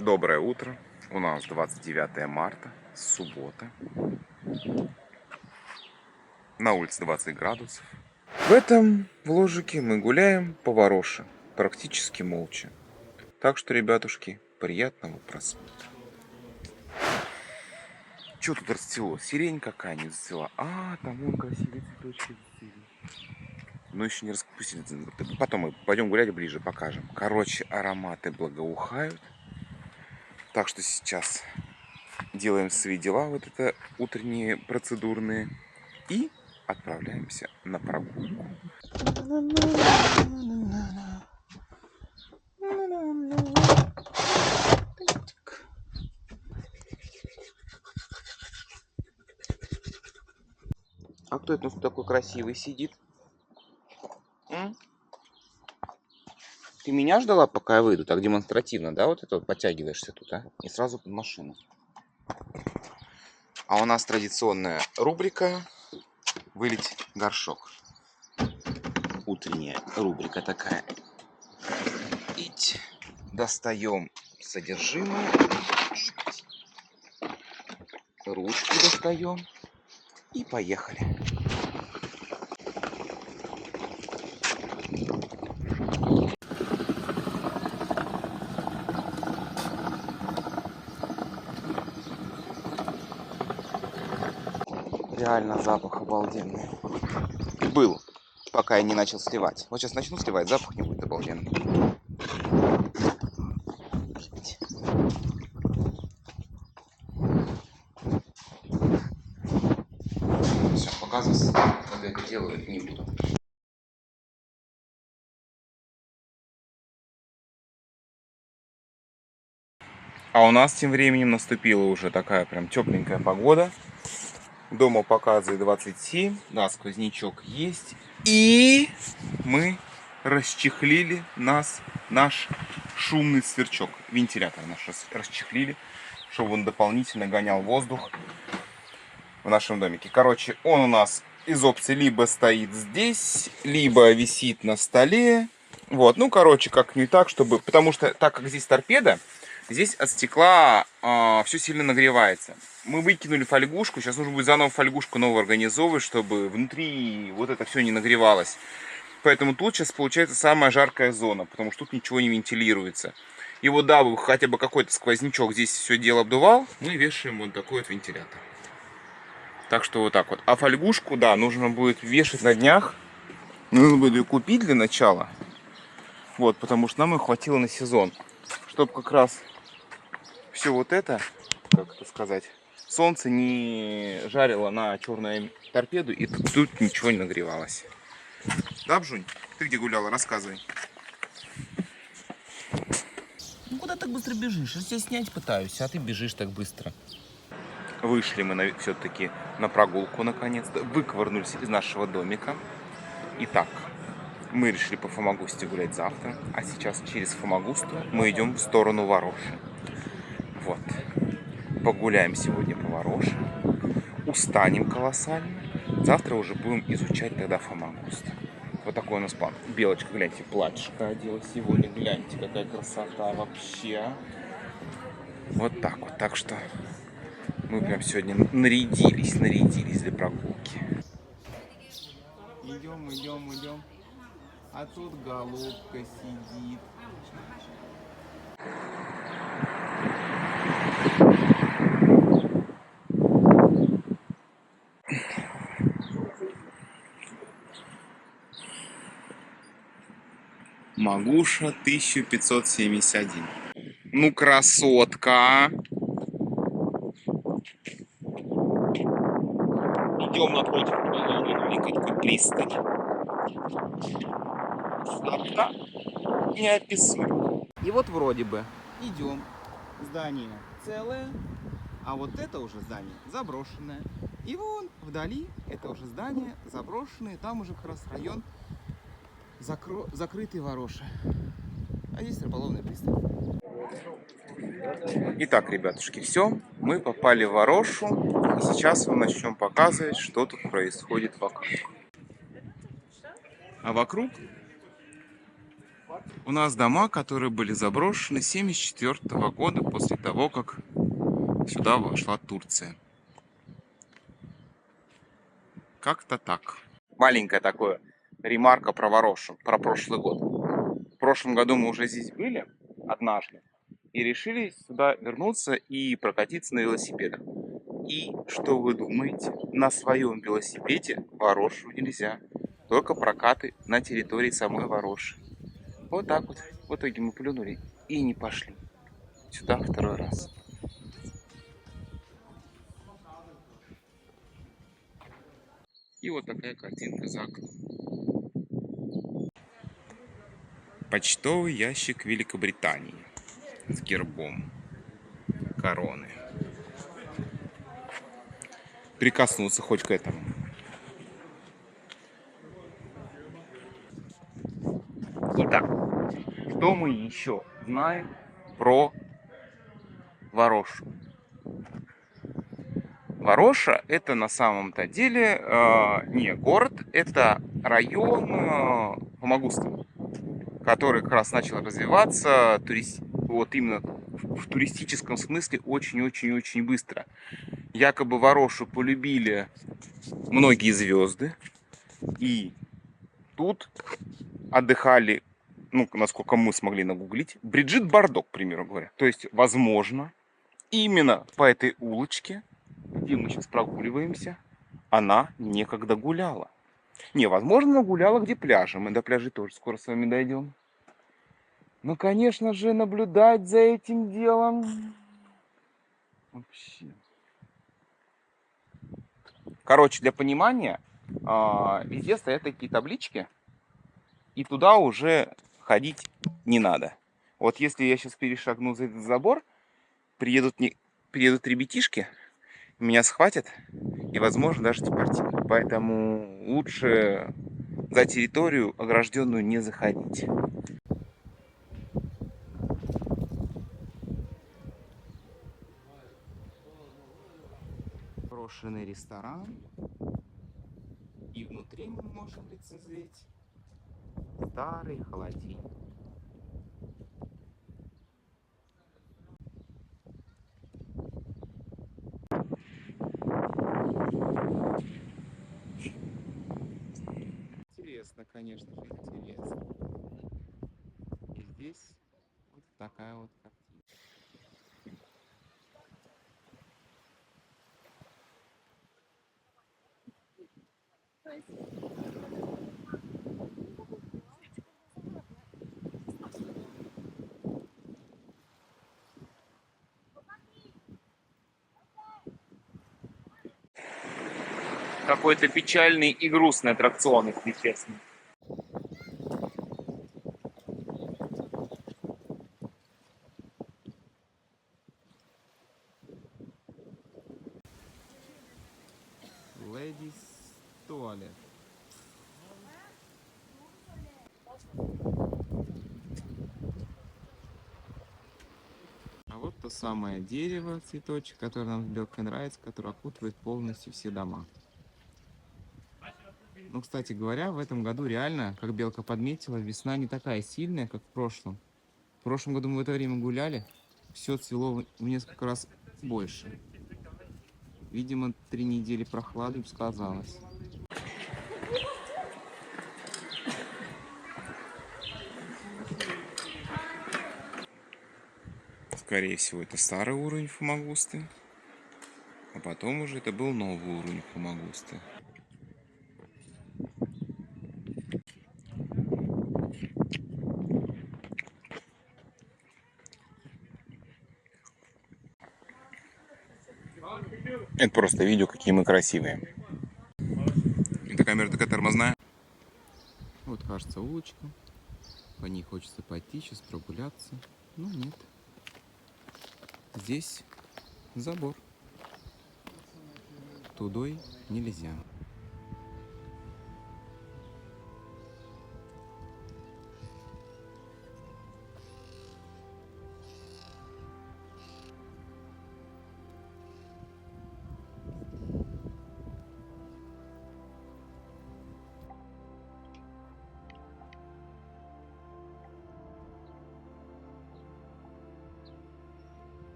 Доброе утро. У нас 29 марта, суббота. На улице 20 градусов. В этом вложике мы гуляем по Вороше, практически молча. Так что, ребятушки, приятного просмотра. Что тут расцвело? Сирень какая-нибудь зацвела. А, там вон красивые цветочки зацвели. Но еще не распустили. Потом мы пойдем гулять ближе, покажем. Короче, ароматы благоухают. Так что сейчас делаем свои дела, вот это утренние процедурные, и отправляемся на прогулку. А кто это у нас такой красивый сидит? Ты меня ждала, пока я выйду? Так демонстративно, да? Вот это вот подтягиваешься тут, а? И сразу под машину. А у нас традиционная рубрика «Вылить горшок». Утренняя рубрика такая. Достаем содержимое. Ручку достаем. И поехали. Реально запах обалденный. Был, пока я не начал сливать. Вот сейчас начну сливать, запах не будет обалденный. Все, показывать, как я это делаю, не буду. А у нас тем временем наступила уже такая прям тепленькая погода. Дома показывает 27, да, сквознячок есть. И мы расчехлили наш шумный сверчок. Вентилятор наш расчехлили, чтобы он дополнительно гонял воздух в нашем домике. Короче, он у нас из опции либо стоит здесь, либо висит на столе. Вот, ну, короче, как-нибудь так, чтобы... Потому что, так как здесь торпеда, здесь от стекла все сильно нагревается. Мы выкинули фольгушку, сейчас нужно будет заново фольгушку новую организовывать, чтобы внутри вот это все не нагревалось. Поэтому тут сейчас получается самая жаркая зона, потому что тут ничего не вентилируется. И вот дабы хотя бы какой-то сквознячок здесь все дело обдувал, мы вешаем вот такой вот вентилятор. Так что вот так вот. А фольгушку, да, нужно будет вешать на днях. Нужно будет ее купить для начала. Вот, потому что нам ее хватило на сезон. Чтобы как раз все вот это, как это сказать, солнце не жарило на черную торпеду, и тут ничего не нагревалось. Да, Бжунь? Ты где гуляла? Рассказывай. Ну куда так быстро бежишь? Я тебя снять пытаюсь, а ты бежишь так быстро. Вышли мы все-таки на прогулку наконец-то. Выкварнулись из нашего домика. Итак, мы решили по Фомагусте гулять завтра. А сейчас через Фомагусту мы идем в сторону Вороши. Вот. Погуляем сегодня по Вороше. Устанем колоссально. Завтра уже будем изучать тогда Фомагуст. Вот такой у нас план. Белочка, гляньте, платьишко одела сегодня. Гляньте, какая красота вообще. Вот так вот. Так что мы прям сегодня нарядились для прогулки. Идем. А тут голубка сидит. Магуша 1571. Ну, красотка. Идем напротив маленькой такой пристани. Красота неописуемая. И вот вроде бы идем. Здание целое, а вот это уже здание заброшенное. И вон вдали это уже здание заброшенное. Там уже как раз район закрытый Вороши. А здесь рыболовная пристань. Итак, ребятушки, все. Мы попали в Ворошу. И сейчас мы начнем показывать, что тут происходит вокруг. А вокруг У нас дома, которые были заброшены с 1974 года, после того, как сюда вошла Турция. Как-то так. Маленькое такое ремарка про Ворошу, про прошлый год. В прошлом году мы уже здесь были однажды и решили сюда вернуться и прокатиться на велосипедах. И что вы думаете? На своем велосипеде Ворошу нельзя. Только прокаты на территории самой Вороши. Вот так вот. В итоге мы плюнули и не пошли сюда второй раз. И вот такая картинка за окном. Почтовый ящик Великобритании с гербом короны. Прикоснуться хоть к этому. Итак, что мы еще знаем про Ворошу? Вороша это на самом-то деле не город, это район Фомагуста, который как раз начал развиваться вот именно в туристическом смысле очень-очень-очень быстро. Якобы Ворошу полюбили многие звезды, и тут отдыхали, ну, насколько мы смогли нагуглить, Бриджит Бардо, к примеру говоря. То есть, возможно, именно по этой улочке, где мы сейчас прогуливаемся, она некогда гуляла. Не, возможно, она гуляла где пляжи. Мы до пляжей тоже скоро с вами дойдем. Но, конечно же, наблюдать за этим делом вообще. Короче, для понимания, везде стоят такие таблички, и туда уже ходить не надо. Вот если я сейчас перешагну за этот забор, приедут ребятишки, меня схватят и, возможно, даже депортируют. Поэтому лучше за территорию огражденную не заходить. Брошенный ресторан. И внутри мы можем лицезреть старый холодильник. Интересно, конечно же, интересно. И здесь вот такая вот картина. Какой-то печальный и грустный аттракцион, если честно. Ladies туалет. А вот то самое дерево, цветочек, который нам с Белкой нравится, который окутывает полностью все дома. Ну, кстати говоря, в этом году реально, как Белка подметила, весна не такая сильная, как в прошлом. В прошлом году мы в это время гуляли, все цвело в несколько раз больше. Видимо, 3 недели прохлады сказалось. Скорее всего, это старый уровень Фомагусты, а потом уже это был новый уровень Фомагусты. Это просто видео, какие мы красивые. Это камера такая тормозная. Вот, кажется, улочка. По ней хочется пойти, сейчас прогуляться. Но нет. Здесь забор. Тудой нельзя.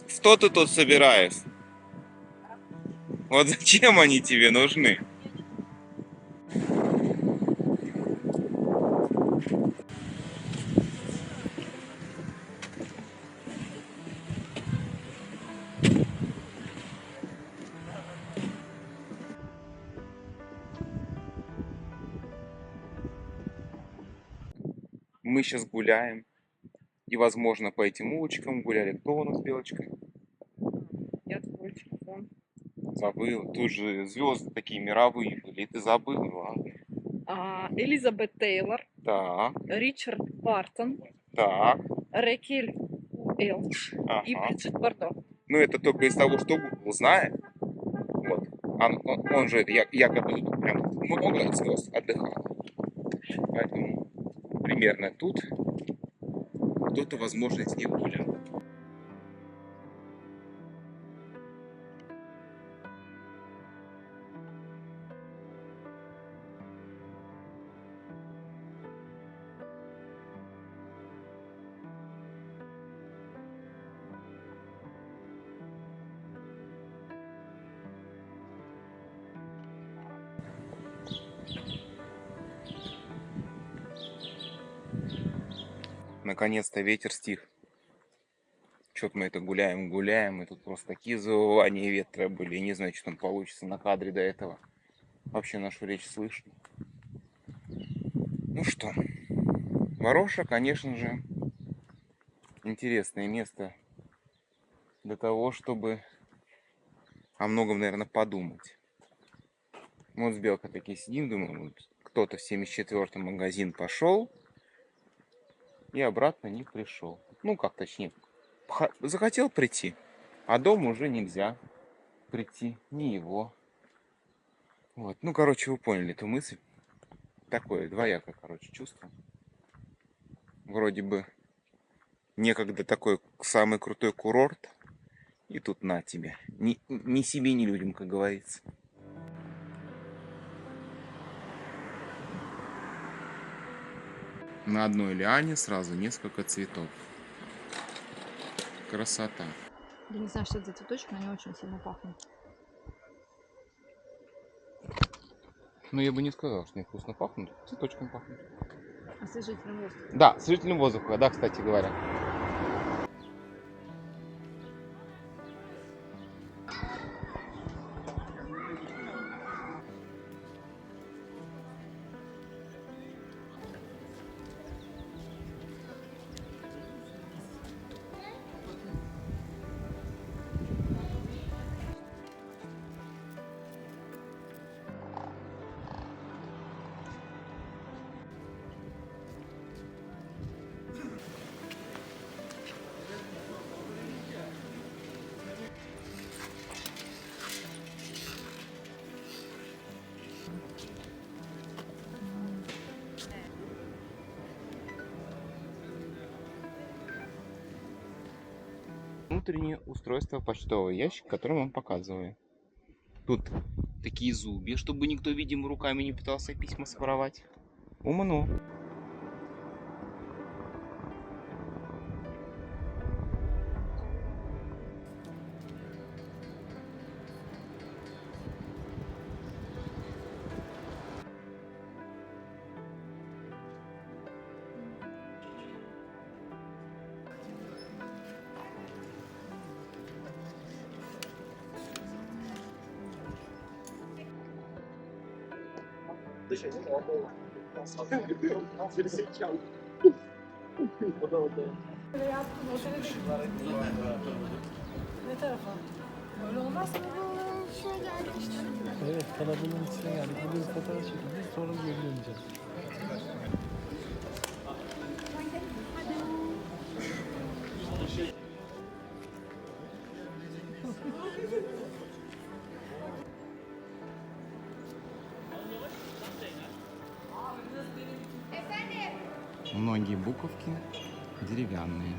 Что ты тут собираешь? Вот зачем они тебе нужны? Мы сейчас гуляем. И, возможно, по этим улочкам гуляли. Кто у нас, Белочка? Я твой телефон. Забыл. Тут же звезды такие мировые были. И ты забыл, ладно. Элизабет Тейлор, Так, Ричард Бартон, так. Ракель Элч и Ага. Бриджит Бардо. Ну, это только из того, что Google знает. Вот. Он же это якобы тут прям много звезд отдыхал. Поэтому примерно тут кто-то, возможно, из них гулял. Наконец-то ветер стих. Что-то мы это гуляем, и тут просто такие завывания ветра были. Я не знаю, что там получится на кадре до этого. Вообще нашу речь слышно. Ну что, Вороша, конечно же, интересное место для того, чтобы о многом, наверное, подумать. Вот с Белкой такие сидим, думаем, вот кто-то в 74-й магазин пошел и обратно не пришел. Ну, как точнее, захотел прийти, а дома уже нельзя прийти, не его. Вот, ну, короче, вы поняли эту мысль. Такое двоякое, короче, чувство. Вроде бы некогда такой самый крутой курорт, и тут на тебе. Ни себе, ни людям, как говорится. На одной лиане сразу несколько цветов. Красота. Я не знаю, что это за цветочки, но они очень сильно пахнут. Ну, я бы не сказал, что они вкусно пахнут. Цветочком пахнут. Освежителем воздуха. Да, освежителем воздуха, да, кстати говоря. Внутреннее устройство почтового ящика, который вам показываю. Тут такие зубья, чтобы никто, видимо, руками не пытался письма своровать. Умно. Ne tarafa? Böyle olmaz mı? Evet, kalabalığın içine geldik. Burada bir fotoğraf çekildi. Sonra geri döneceğiz. Многие буковки деревянные.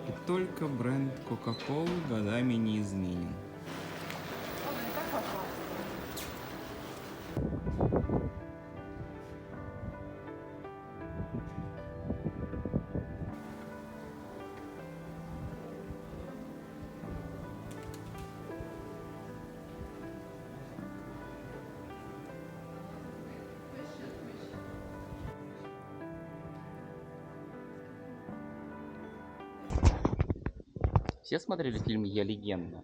И только бренд Coca-Cola годами не изменен. Все смотрели фильм «Я легенда»?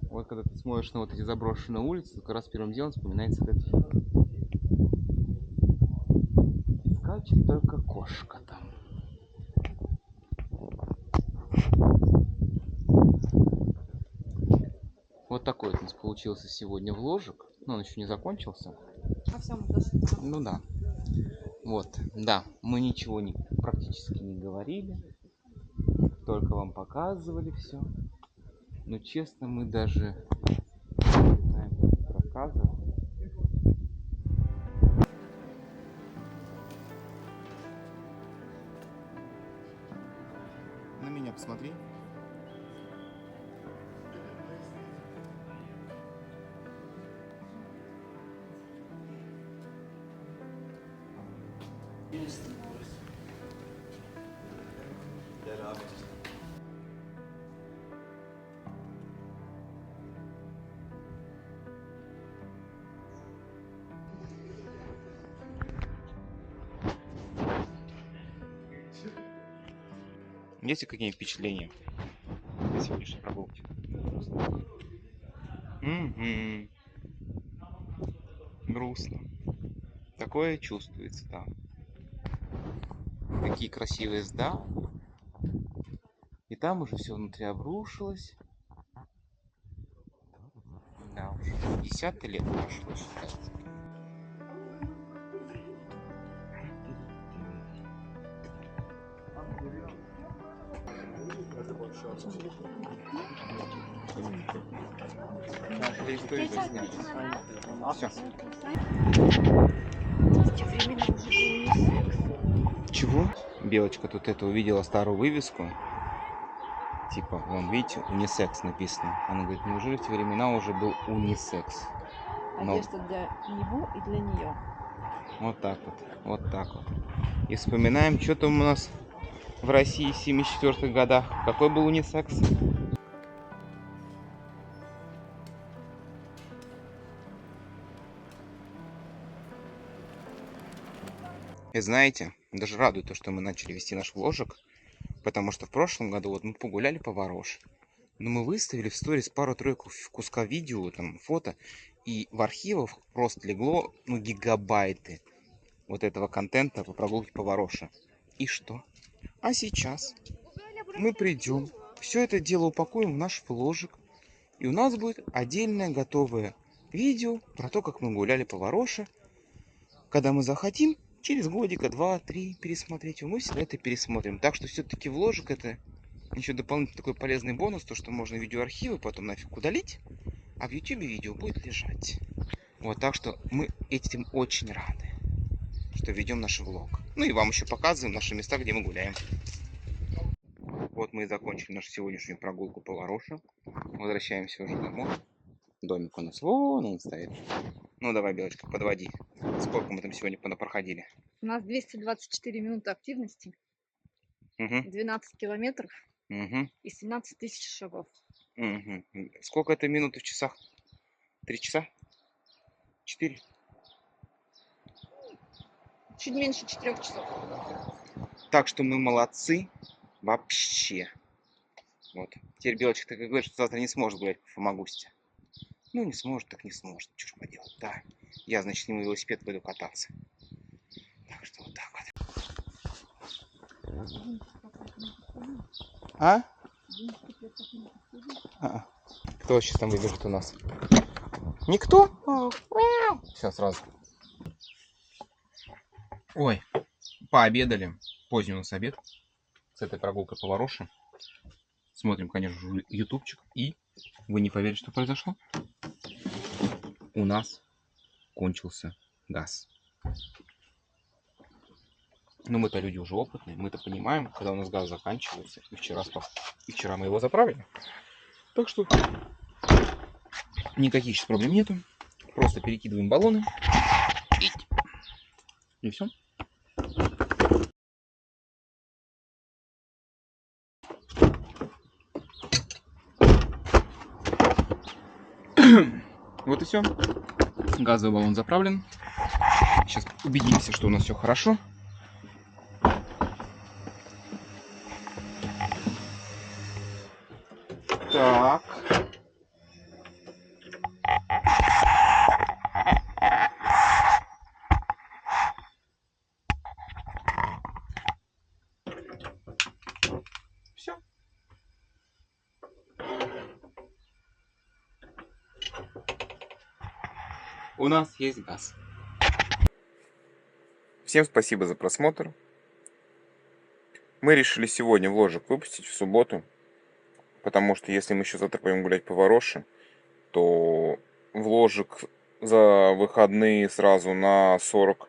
Вот когда ты смотришь на вот эти заброшенные улицы, как раз первым делом вспоминается этот фильм. Скачет только кошка там. Вот такой вот у нас получился сегодня вложик. Но он еще не закончился. А все, мы дошли. Ну да. Вот, да, мы ничего практически не говорили. Только вам показывали все. Но честно, мы даже не знаем, как рассказывать. На меня посмотри. Есть ли какие-нибудь впечатления о сегодняшней прогулке? Угу. Грустно. Такое чувствуется, да. Какие красивые здания. И там уже все внутри обрушилось. Да, уже 50 лет прошло, считается. Историю засняли. Все. Чего? Белочка тут это увидела старую вывеску. Типа, вон, видите, унисекс написано. Она говорит, неужели в те времена уже был унисекс? Но Одежда для него и для нее. вот так вот, вот так вот. И вспоминаем, что там у нас в России в 74-х годах. Какой был унисекс? И знаете, даже радует то, что мы начали вести наш вложик, потому что в прошлом году вот мы погуляли по Вороше, но мы выставили в сторис пару-тройку куска видео, там, фото, и в архивах просто легло, ну, гигабайты вот этого контента по прогулке по Вороше. И что? А сейчас мы придем, все это дело упакуем в наш вложик, и у нас будет отдельное готовое видео про то, как мы гуляли по Вороше. Когда мы захотим, через годика, 2-3 пересмотреть, мы всегда это пересмотрим. Так что все-таки вложик это еще дополнительный такой полезный бонус, то что можно видеоархивы потом нафиг удалить, а в YouTube видео будет лежать. Вот, так что мы этим очень рады, что ведем наш влог. Ну и вам еще показываем наши места, где мы гуляем. Вот мы и закончили нашу сегодняшнюю прогулку по Вороше. Возвращаемся уже домой. Домик у нас вон он стоит. Ну давай, Белочка, подводи. Сколько мы там сегодня проходили? У нас 224 минуты активности, Угу. 12 километров Угу. и 17 тысяч шагов. Угу. Сколько это минут в часах? 3 часа? 4? Чуть меньше 4 часов. Так что мы молодцы вообще. Вот. Теперь Белочка так и говорит, что завтра не сможет гулять по Фомагусте. Ну, не сможет, так не сможет. Что ж поделать, да. Я, значит, ему велосипед пойду кататься. Так что вот так вот. А? Кто сейчас там выбежит у нас? Никто? Все, сразу. Ой, пообедали. Поздний у нас обед. С этой прогулкой по Вороше. Смотрим, конечно же, ютубчик. И вы не поверите, что произошло? У нас кончился газ. Но мы-то люди уже опытные, мы-то понимаем, когда у нас газ заканчивается. И вчера мы его заправили. Так что никаких сейчас проблем нету. Просто перекидываем баллоны. И все. Вот и все. Газовый баллон заправлен. Сейчас убедимся, что у нас все хорошо. Так. Все. У нас есть газ. Всем спасибо за просмотр. Мы решили сегодня вложек выпустить в субботу, потому что если мы еще завтра пойдем гулять по Вороше, то вложек за выходные сразу на 40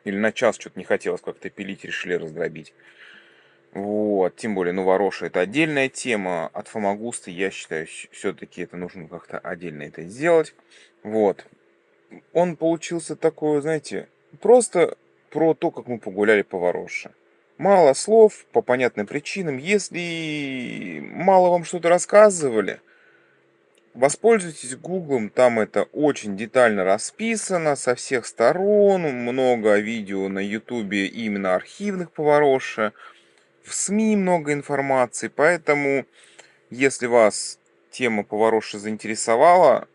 или на час что-то не хотелось как-то пилить, решили раздробить. Вот, тем более, ну, Вороша это отдельная тема, от Фомагуста, я считаю, все-таки это нужно как-то отдельно это сделать. Вот, он получился такой, знаете, просто про то, как мы погуляли по Вороше. Мало слов, по понятным причинам. Если мало вам что-то рассказывали, воспользуйтесь Гуглом, там это очень детально расписано со всех сторон. Много видео на Ютубе именно архивных по Вороше. В СМИ много информации, поэтому, если вас тема по Вороше заинтересовала,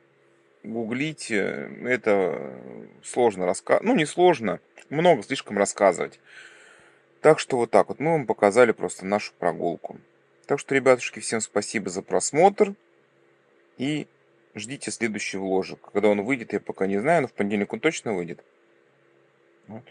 гуглите, это сложно рассказывать, ну не сложно, много слишком рассказывать. Так что вот так вот мы вам показали просто нашу прогулку. Так что, ребятушки, всем спасибо за просмотр и ждите следующий вложек. Когда он выйдет, я пока не знаю, но в понедельник он точно выйдет. Вот.